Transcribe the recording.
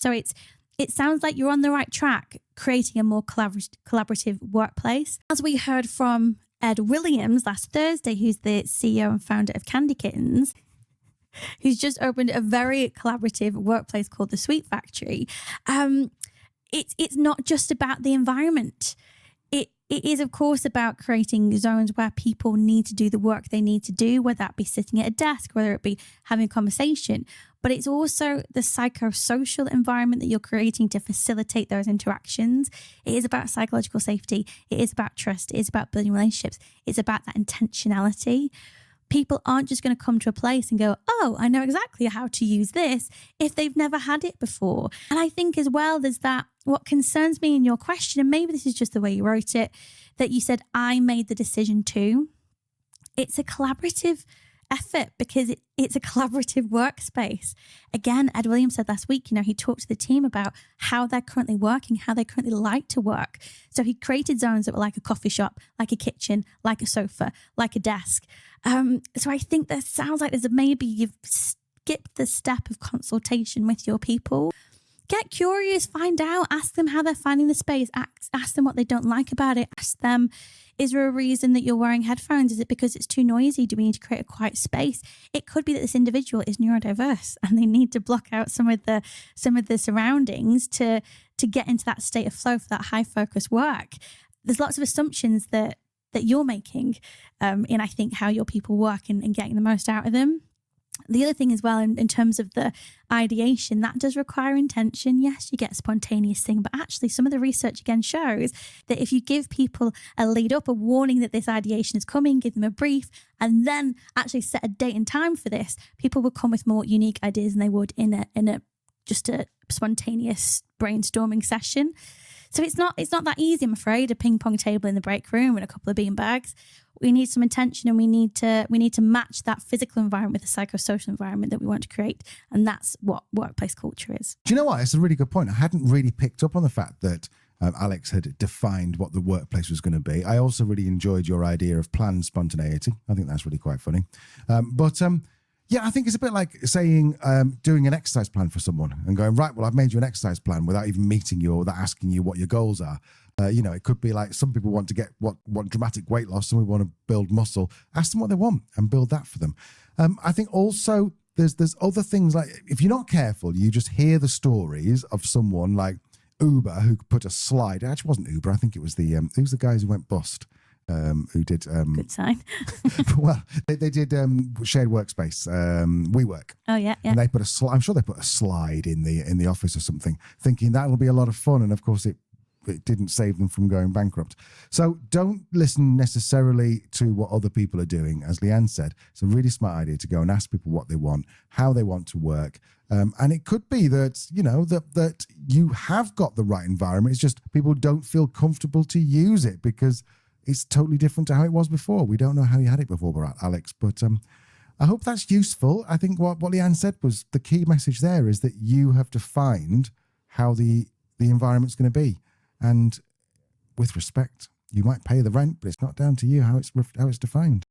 So it sounds like you're on the right track, creating a more collaborative workplace. As we heard from Ed Williams last Thursday, who's the CEO and founder of Candy Kittens, who's just opened a very collaborative workplace called the Sweet Factory. It's not just about the environment. It is, of course, about creating zones where people need to do the work they need to do, whether that be sitting at a desk, whether it be having a conversation. But it's also the psychosocial environment that you're creating to facilitate those interactions. It is about psychological safety. It is about trust. It is about building relationships. It's about that intentionality. People aren't just going to come to a place and go, oh, I know exactly how to use this, if they've never had it before. And I think as well, there's that, what concerns me in your question, and maybe this is just the way you wrote it, that you said, I made the decision to. It's a collaborative effort because it's a collaborative workspace. Again, Ed Williams said last week, he talked to the team about how they're currently working, how they currently like to work. So he created zones that were like a coffee shop, like a kitchen, like a sofa, like a desk. So I think that sounds like maybe you've skipped the step of consultation with your people. Get curious, find out, ask them how they're finding the space, ask them what they don't like about it, ask them, is there a reason that you're wearing headphones? Is it because it's too noisy? Do we need to create a quiet space? It could be that this individual is neurodiverse and they need to block out some of the surroundings to get into that state of flow for that high focus work. There's lots of assumptions that you're making in, I think, how your people work and getting the most out of them. The other thing as well, in terms of the ideation, that does require intention. Yes, you get a spontaneous thing, but actually some of the research again shows that if you give people a lead up, a warning that this ideation is coming, give them a brief, and then actually set a date and time for this, people will come with more unique ideas than they would in a spontaneous brainstorming session. So it's not that easy, I'm afraid, a ping pong table in the break room and a couple of bean bags. We need some intention, and we need to match that physical environment with the psychosocial environment that we want to create. And that's what workplace culture is. Do you know what? It's a really good point. I hadn't really picked up on the fact that Alex had defined what the workplace was going to be. I also really enjoyed your idea of planned spontaneity. I think that's really quite funny. Yeah, I think it's a bit like saying, doing an exercise plan for someone and going, right, well, I've made you an exercise plan without even meeting you or without asking you what your goals are. It could be like some people want to get want dramatic weight loss and we want to build muscle. Ask them what they want and build that for them. I think also there's other things, like if you're not careful, you just hear the stories of someone like Uber who put a slide. It actually wasn't Uber. I think it was the guys who went bust. Who did good sign. Well, they did shared workspace, WeWork. Oh yeah. And they put a slide. I'm sure they put a slide in the office or something, thinking that'll be a lot of fun. And of course, it didn't save them from going bankrupt. So don't listen necessarily to what other people are doing. As Leanne said, it's a really smart idea to go and ask people what they want, how they want to work. And it could be that, that you have got the right environment. It's just people don't feel comfortable to use it because it's totally different to how it was before. We don't know how you had it before, Alex, but I hope that's useful. I think what Leanne said was the key message there is that you have defined how the environment's going to be. And with respect, you might pay the rent, but it's not down to you how it's defined.